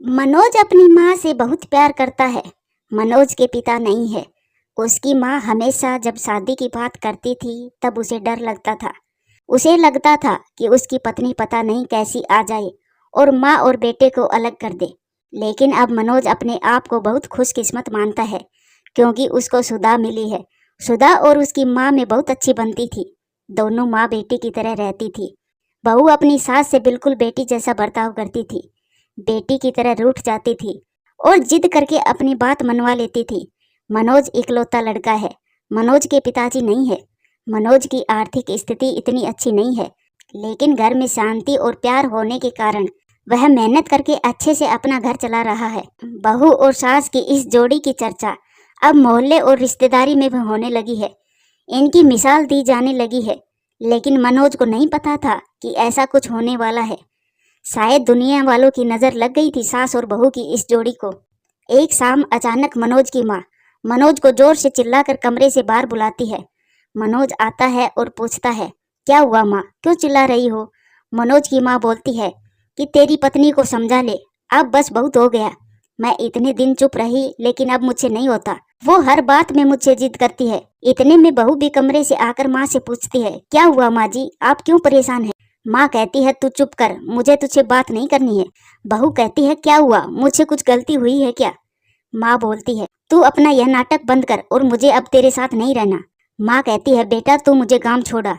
मनोज अपनी माँ से बहुत प्यार करता है। मनोज के पिता नहीं है। उसकी माँ हमेशा जब शादी की बात करती थी तब उसे डर लगता था। उसे लगता था कि उसकी पत्नी पता नहीं कैसी आ जाए और माँ और बेटे को अलग कर दे। लेकिन अब मनोज अपने आप को बहुत खुशकिस्मत मानता है क्योंकि उसको सुधा मिली है। सुधा और उसकी माँ में बहुत अच्छी बनती थी। दोनों माँ बेटी की तरह रहती थी। बहू अपनी सास से बिल्कुल बेटी जैसा बर्ताव करती थी। बेटी की तरह रूठ जाती थी और जिद करके अपनी बात मनवा लेती थी। मनोज इकलौता लड़का है। मनोज के पिताजी नहीं है। मनोज की आर्थिक स्थिति इतनी अच्छी नहीं है, लेकिन घर में शांति और प्यार होने के कारण वह मेहनत करके अच्छे से अपना घर चला रहा है। बहू और सास की इस जोड़ी की चर्चा अब मोहल्ले और रिश्तेदारी में भी होने लगी है। इनकी मिसाल दी जाने लगी है, लेकिन मनोज को नहीं पता था कि ऐसा कुछ होने वाला है। शायद दुनिया वालों की नज़र लग गई थी सास और बहू की इस जोड़ी को। एक शाम अचानक मनोज की माँ मनोज को जोर से चिल्लाकर कमरे से बाहर बुलाती है। मनोज आता है और पूछता है, क्या हुआ माँ, क्यों चिल्ला रही हो? मनोज की माँ बोलती है कि तेरी पत्नी को समझा ले, अब बस बहुत हो गया। मैं इतने दिन चुप रही लेकिन अब मुझसे नहीं होता। वो हर बात में मुझसे जिद करती है। इतने में बहू भी कमरे से आकर माँ से पूछती है, क्या हुआ माँ जी, आप क्यों परेशान है? माँ कहती है, तू चुप कर, मुझे तुझसे बात नहीं करनी है। बहू कहती है, क्या हुआ, मुझसे कुछ गलती हुई है क्या? माँ बोलती है, तू अपना यह नाटक बंद कर और मुझे अब तेरे साथ नहीं रहना। माँ कहती है, बेटा तू मुझे गांव छोड़ा।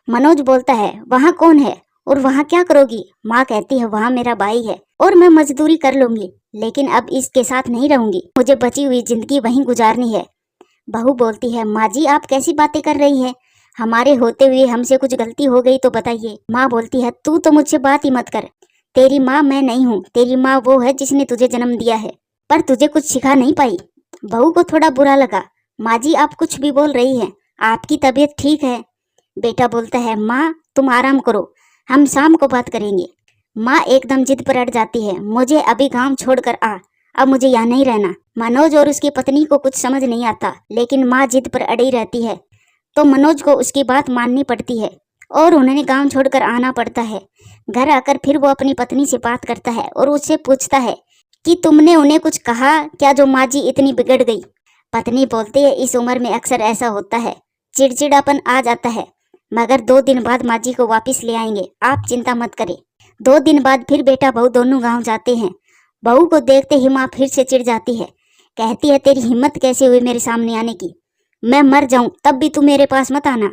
मनोज बोलता है, वहाँ कौन है और वहाँ क्या करोगी? माँ कहती है, वहाँ मेरा भाई है और मैं मजदूरी कर लूंगी, लेकिन अब इसके साथ नहीं रहूंगी। मुझे बची हुई जिंदगी वहीं गुजारनी है। बहू बोलती है, माँ जी आप कैसी बातें कर रही हैं? हमारे होते हुए हमसे कुछ गलती हो गई तो बताइए। माँ बोलती है, तू तो मुझसे बात ही मत कर। तेरी माँ मैं नहीं हूँ, तेरी माँ वो है जिसने तुझे जन्म दिया है, पर तुझे कुछ सिखा नहीं पाई। बहू को थोड़ा बुरा लगा। माँ जी आप कुछ भी बोल रही हैं, आपकी तबीयत ठीक है? बेटा बोलता है, माँ तुम आराम करो, हम शाम को बात करेंगे। माँ एकदम जिद पर अड़ जाती है, मुझे अभी गांव छोड़कर आ, अब मुझे यहाँ नहीं रहना। मनोज और उसकी पत्नी को कुछ समझ नहीं आता, लेकिन माँ जिद पर अड़ी रहती है तो मनोज को उसकी बात माननी पड़ती है और उन्हें गांव छोड़कर आना पड़ता है। घर आकर फिर वो अपनी पत्नी से बात करता है और उससे पूछता है कि तुमने उन्हें कुछ कहा क्या जो माँ जी इतनी बिगड़ गई? पत्नी बोलती है, इस उम्र में अक्सर ऐसा होता है, चिड़चिड़ापन आ जाता है, मगर 2 दिन बाद माँ जी को वापिस ले आएंगे, आप चिंता मत करें। 2 दिन बाद फिर बेटा बहू दोनों गाँव जाते हैं। बहू को देखते ही माँ फिर से चिढ़ जाती है। कहती है, तेरी हिम्मत कैसे हुई मेरे सामने आने की? मैं मर जाऊं तब भी तू मेरे पास मत आना,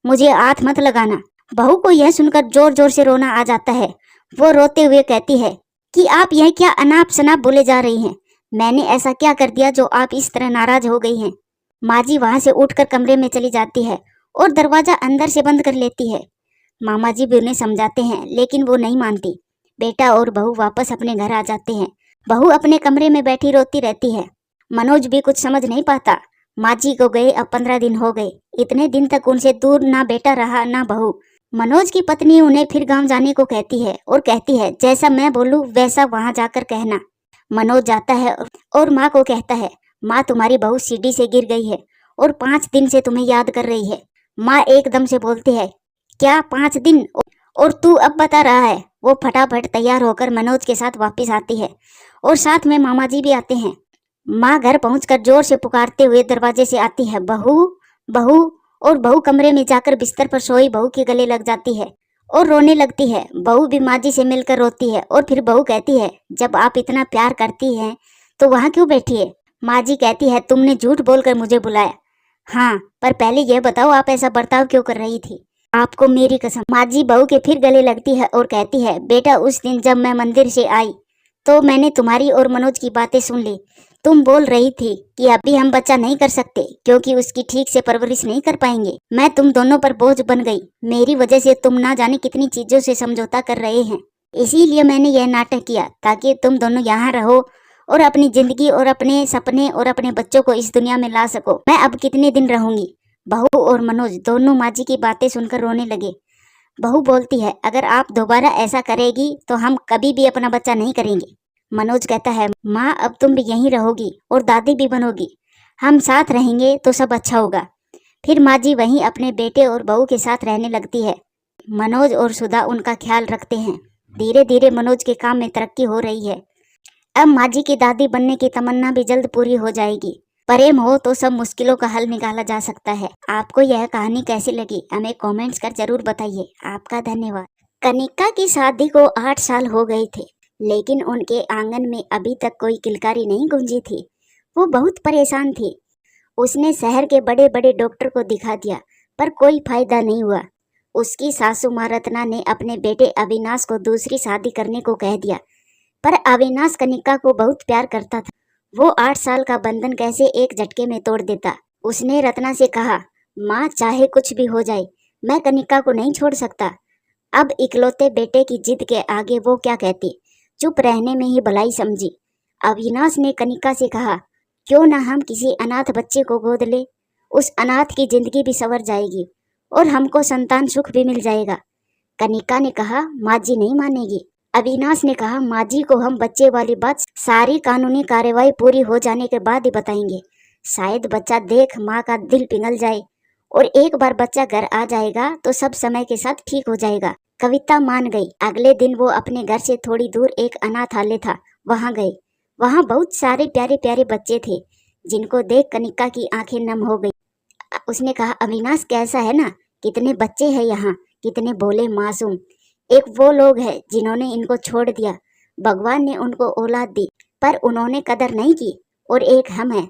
मुझे हाथ मत लगाना। बहू को यह सुनकर जोर जोर से रोना आ जाता है। वो रोते हुए कहती है कि आप यह क्या अनाप शनाप बोले जा रही हैं? मैंने ऐसा क्या कर दिया जो आप इस तरह नाराज हो गई हैं? माँ जी वहां से उठकर कमरे में चली जाती है और दरवाजा अंदर से बंद कर लेती है। मामा जी भी उन्हें समझाते हैं लेकिन वो नहीं मानती। बेटा और बहू वापस अपने घर आ जाते हैं। बहू अपने कमरे में बैठी रोती रहती है। मनोज भी कुछ समझ नहीं पाता। माँ जी को गए अब 15 दिन हो गए। इतने दिन तक उनसे दूर ना बेटा रहा ना बहू। मनोज की पत्नी उन्हें फिर गांव जाने को कहती है और कहती है, जैसा मैं बोलूं वैसा वहां जाकर कहना। मनोज जाता है और माँ को कहता है, माँ तुम्हारी बहू सीढ़ी से गिर गई है और 5 दिन से तुम्हें याद कर रही है। माँ एकदम से बोलती है, क्या 5 दिन और तू अब बता रहा है? वो फटाफट तैयार होकर मनोज के साथ वापिस आती है और साथ में मामा जी भी आते हैं। माँ घर पहुंचकर जोर से पुकारते हुए दरवाजे से आती है, बहू बहू, और बहू कमरे में जाकर बिस्तर पर सोई बहू के गले लग जाती है और रोने लगती है। बहू भी माँ जी से मिलकर रोती है और फिर बहू कहती है, जब आप इतना प्यार करती हैं तो वहाँ क्यों बैठी है? माँ जी कहती है, तुमने झूठ बोलकर मुझे बुलाया। हाँ, पर पहले यह बताओ आप ऐसा बर्ताव क्यों कर रही थी? आपको मेरी कसम। माँ जी बहू के फिर गले लगती है और कहती है, बेटा उस दिन जब मैं मंदिर से आई तो मैंने तुम्हारी और मनोज की बातें सुन ली। तुम बोल रही थी कि अभी हम बच्चा नहीं कर सकते क्योंकि उसकी ठीक से परवरिश नहीं कर पाएंगे। मैं तुम दोनों पर बोझ बन गई। मेरी वजह से तुम ना जाने कितनी चीजों से समझौता कर रहे हैं। इसीलिए मैंने यह नाटक किया ताकि तुम दोनों यहाँ रहो और अपनी जिंदगी और अपने सपने और अपने बच्चों को इस दुनिया में ला सको। मैं अब कितने दिन रहूंगी? बहू और मनोज दोनों माँ जी की बातें सुनकर रोने लगे। बहू बोलती है, अगर आप दोबारा ऐसा करेगी तो हम कभी भी अपना बच्चा नहीं करेंगे। मनोज कहता है, माँ अब तुम भी यहीं रहोगी और दादी भी बनोगी, हम साथ रहेंगे तो सब अच्छा होगा। फिर माँ जी वहीं अपने बेटे और बहू के साथ रहने लगती है। मनोज और सुधा उनका ख्याल रखते हैं। धीरे धीरे मनोज के काम में तरक्की हो रही है। अब माँ जी की दादी बनने की तमन्ना भी जल्द पूरी हो जाएगी। प्रेम हो तो सब मुश्किलों का हल निकाला जा सकता है। आपको यह कहानी कैसी लगी हमें कमेंट्स कर जरूर बताइए। आपका धन्यवाद। कनिका की शादी को 8 साल हो गए थे, लेकिन उनके आंगन में अभी तक कोई किलकारी नहीं गूंजी थी। वो बहुत परेशान थी। उसने शहर के बड़े बड़े डॉक्टर को दिखा दिया, पर कोई फायदा नहीं हुआ। उसकी सासू माँ रत्ना ने अपने बेटे अविनाश को दूसरी शादी करने को कह दिया, पर अविनाश कनिका को बहुत प्यार करता था। वो 8 साल का बंधन कैसे एक झटके में तोड़ देता। उसने रत्ना से कहा, माँ चाहे कुछ भी हो जाए, मैं कनिका को नहीं छोड़ सकता। अब इकलौते बेटे की जिद के आगे वो क्या कहती, चुप रहने में ही भलाई समझी। अविनाश ने कनिका से कहा, क्यों ना हम किसी अनाथ बच्चे को गोद ले, उस अनाथ की जिंदगी भी संवर जाएगी और हमको संतान सुख भी मिल जाएगा। कनिका ने कहा, माँ जी नहीं मानेगी। अविनाश ने कहा, माँ जी को हम बच्चे वाली बात सारी कानूनी कार्यवाही पूरी हो जाने के बाद ही बताएंगे। शायद बच्चा देख माँ का दिल पिघल जाए, और एक बार बच्चा घर आ जाएगा तो सब समय के साथ ठीक हो जाएगा। कविता मान गई। अगले दिन वो अपने घर से थोड़ी दूर एक अनाथालय था, वहाँ गए। वहाँ बहुत सारे प्यारे प्यारे बच्चे थे, जिनको देख कनिका की आंखें नम हो गई। उसने कहा, अविनाश कैसा है ना, कितने बच्चे हैं यहाँ, कितने भोले मासूम। एक वो लोग हैं जिन्होंने इनको छोड़ दिया। भगवान ने उनको औलाद दी, पर उन्होंने कदर नहीं की। और एक हम हैं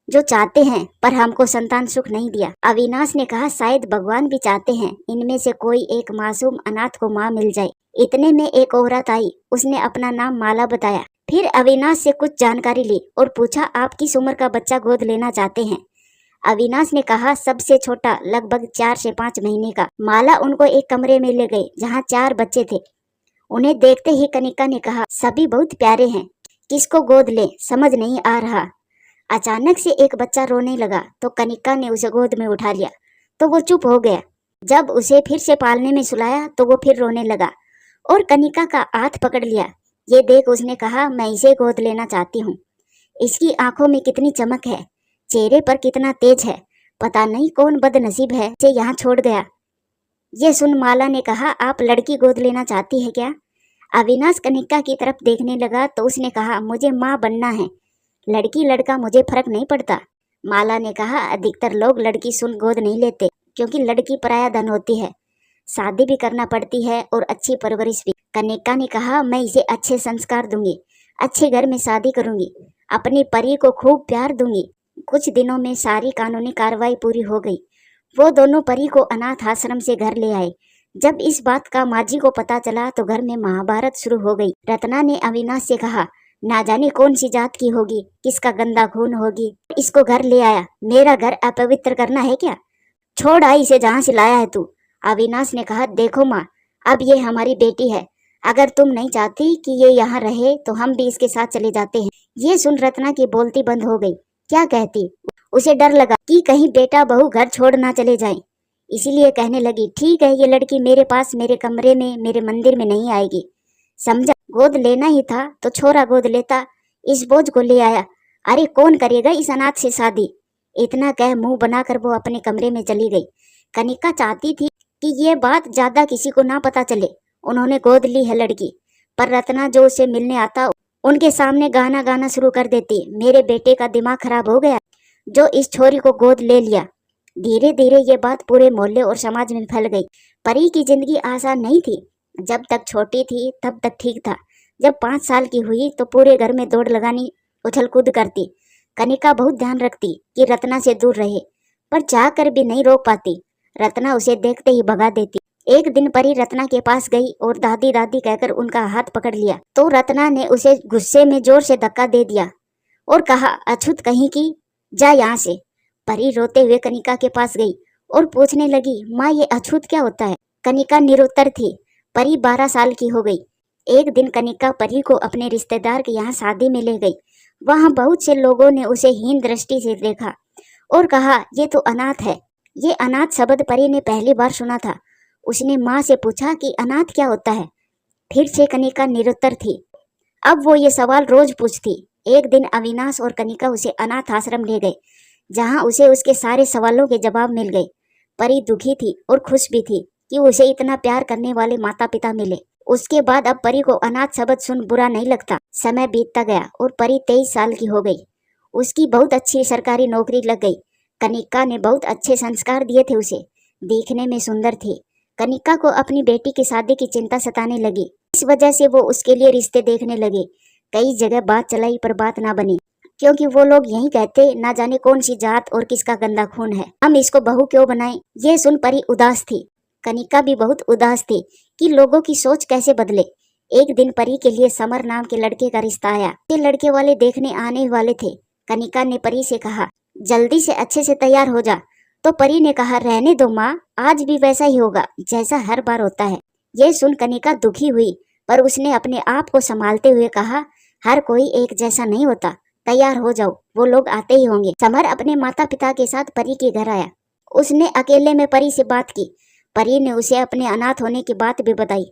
जो चाहते हैं, पर हमको संतान सुख नहीं दिया। अविनाश ने कहा, शायद भगवान भी चाहते हैं इनमें से कोई एक मासूम अनाथ को माँ मिल जाए। इतने में एक औरत आई। उसने अपना नाम माला बताया। फिर अविनाश से कुछ जानकारी ली और पूछा, आप किस उम्र का बच्चा गोद लेना चाहते हैं। अविनाश ने कहा, सबसे छोटा, लगभग 4 से 5 महीने का। माला उनको एक कमरे में ले गई जहाँ 4 बच्चे थे। उन्हें देखते ही कनिका ने कहा, सभी बहुत प्यारे हैं, किसको गोद ले समझ नहीं आ रहा। अचानक से एक बच्चा रोने लगा तो कनिका ने उसे गोद में उठा लिया तो वो चुप हो गया। जब उसे फिर से पालने में सुलाया तो वो फिर रोने लगा और कनिका का हाथ पकड़ लिया। ये देख उसने कहा, मैं इसे गोद लेना चाहती हूँ। इसकी आंखों में कितनी चमक है, चेहरे पर कितना तेज है, पता नहीं कौन बदनसीब है इसे यहाँ छोड़ गया। ये सुन माला ने कहा, आप लड़की गोद लेना चाहती है क्या। अविनाश कनिका की तरफ देखने लगा तो उसने कहा, मुझे माँ बनना है, लड़की लड़का मुझे फर्क नहीं पड़ता। माला ने कहा, अधिकतर लोग लड़की सुन गोद नहीं लेते, क्योंकि लड़की पराया धन होती है, शादी भी करना पड़ती है और अच्छी परवरिश भी। कनिका ने कहा, मैं इसे अच्छे संस्कार दूंगी, अच्छे घर में शादी करूंगी, अपनी परी को खूब प्यार दूंगी। कुछ दिनों में सारी कानूनी कार्रवाई पूरी हो गई। वो दोनों परी को अनाथ आश्रम से घर ले आए। जब इस बात का माँ जी को पता चला तो घर में महाभारत शुरू हो गई। रत्ना ने अविनाश से कहा, ना जाने कौन सी जात की होगी, किसका गंदा खून होगी, इसको घर ले आया। मेरा घर अपवित्र करना है क्या, छोड़ आई इसे जहाँ से लाया है तू। अविनाश ने कहा, देखो माँ, अब ये हमारी बेटी है, अगर तुम नहीं चाहती कि ये यहाँ रहे तो हम भी इसके साथ चले जाते हैं। ये सुन रत्ना की बोलती बंद हो गई। क्या कहती, उसे डर लगा कि कहीं बेटा बहू घर छोड़ ना चले जाएं। इसीलिए कहने लगी, ठीक है, ये लड़की मेरे पास, मेरे कमरे में, मेरे मंदिर में नहीं आएगी। समझा, गोद लेना ही था तो छोरा गोद लेता, इस बोझ को ले आया। अरे कौन करेगा इस अनाथ से शादी। इतना कह मुंह बनाकर वो अपने कमरे में चली गई। कनिका चाहती थी कि ये बात ज्यादा किसी को ना पता चले। उन्होंने गोद ली है लड़की, पर रत्ना जो उसे मिलने आता उनके सामने गाना गाना शुरू कर देती, मेरे बेटे का दिमाग खराब हो गया जो इस छोरी को गोद ले लिया। धीरे धीरे ये बात पूरे मोहल्ले और समाज में फैल गई। परी की जिंदगी आसान नहीं थी। जब तक छोटी थी तब तक ठीक था। जब 5 साल की हुई तो पूरे घर में दौड़ लगानी, उछल कूद करती। कनिका बहुत ध्यान रखती कि रत्ना से दूर रहे, पर चाह कर भी नहीं रोक पाती। रत्ना उसे देखते ही भगा देती। एक दिन परी रत्ना के पास गई और दादी दादी कहकर उनका हाथ पकड़ लिया तो रत्ना ने उसे गुस्से में जोर से धक्का दे दिया और कहा, अछूत कहीं की, जा यहाँ से। परी रोते हुए कनिका के पास गई और पूछने लगी, माँ ये अछूत क्या होता है। कनिका निरुत्तर थी। परी 12 साल की हो गई। एक दिन कनिका परी को अपने रिश्तेदार के यहाँ शादी में ले गई। वहाँ बहुत से लोगों ने उसे हीन दृष्टि से देखा और कहा, ये तो अनाथ है। ये अनाथ शब्द परी ने पहली बार सुना था। उसने माँ से पूछा कि अनाथ क्या होता है। फिर से कनिका निरुत्तर थी। अब वो ये सवाल रोज पूछती। एक दिन अविनाश और कनिका उसे अनाथ आश्रम ले गए, जहाँ उसे उसके सारे सवालों के जवाब मिल गए। परी दुखी थी और खुश भी थी कि उसे इतना प्यार करने वाले माता पिता मिले। उसके बाद अब परी को अनाथ शब्द सुन बुरा नहीं लगता। समय बीतता गया और परी 23 साल की हो गई। उसकी बहुत अच्छी सरकारी नौकरी लग गई। कनिका ने बहुत अच्छे संस्कार दिए थे उसे, देखने में सुंदर थी। कनिका को अपनी बेटी की शादी की चिंता सताने लगी। इस वजह से वो उसके लिए रिश्ते देखने लगे। कई जगह बात चलाई पर बात ना बनी, क्योंकि वो लोग यही कहते ना जाने कौन सी जात और किसका गंदा खून है, हम इसको बहू क्यों बनाएं। ये सुन परी उदास थी। कनिका भी बहुत उदास थी कि लोगों की सोच कैसे बदले। एक दिन परी के लिए समर नाम के लड़के का रिश्ता आया। ये लड़के वाले देखने आने वाले थे। कनिका ने परी से कहा, जल्दी से अच्छे से तैयार हो जा। तो परी ने कहा, रहने दो माँ, आज भी वैसा ही होगा जैसा हर बार होता है। ये सुन कनिका दुखी हुई, पर उसने अपने आप को संभालते हुए कहा, हर कोई एक जैसा नहीं होता, तैयार हो जाओ, वो लोग आते ही होंगे। समर अपने माता पिता के साथ परी के घर आया। उसने अकेले में परी से बात की। परी ने उसे अपने अनाथ होने की बात भी बताई।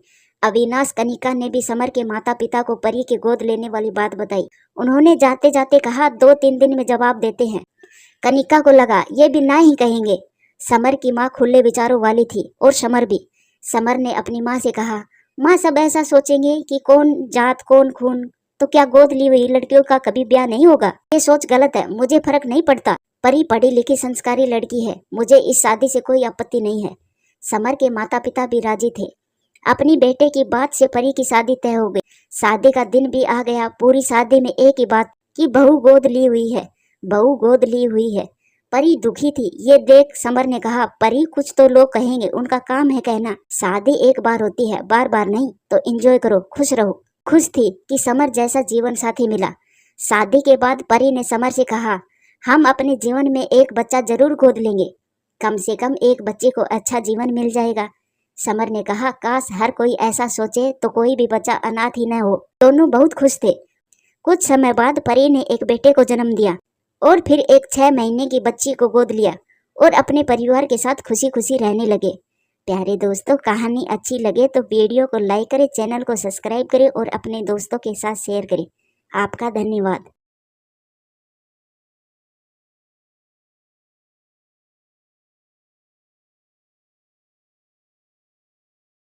अविनाश कनिका ने भी समर के माता पिता को परी के गोद लेने वाली बात बताई। उन्होंने जाते जाते कहा, 2-3 दिन में जवाब देते हैं। कनिका को लगा ये भी ना ही कहेंगे। समर की माँ खुले विचारों वाली थी और समर भी। समर ने अपनी माँ से कहा, माँ सब ऐसा सोचेंगे कि कौन जात कौन खून, तो क्या गोद ली हुई लड़कियों का कभी ब्याह नहीं होगा। ये सोच गलत है, मुझे फर्क नहीं पड़ता। परी पढ़ी लिखी संस्कारी लड़की है, मुझे इस शादी से कोई आपत्ति नहीं है। समर के माता पिता भी राजी थे। अपनी बेटे की बात से परी की शादी तय हो गई। शादी का दिन भी आ गया। पूरी शादी में एक ही बात कि बहू गोद ली हुई है, बहू गोद ली हुई है। परी दुखी थी। ये देख समर ने कहा, परी कुछ तो लोग कहेंगे, उनका काम है कहना। शादी एक बार होती है, बार बार नहीं, तो एंजॉय करो, खुश रहो। खुश थी कि समर जैसा जीवन साथी मिला। शादी के बाद परी ने समर से कहा, हम अपने जीवन में एक बच्चा जरूर गोद लेंगे, कम से कम एक बच्चे को अच्छा जीवन मिल जाएगा। समर ने कहा, काश हर कोई ऐसा सोचे तो कोई भी बच्चा अनाथ ही न हो। दोनों बहुत खुश थे। कुछ समय बाद परी ने एक बेटे को जन्म दिया और फिर एक 6 महीने की बच्ची को गोद लिया और अपने परिवार के साथ खुशी खुशी रहने लगे। प्यारे दोस्तों, कहानी अच्छी लगे तो वीडियो को लाइक करें, चैनल को सब्सक्राइब करें और अपने दोस्तों के साथ शेयर करें। आपका धन्यवाद।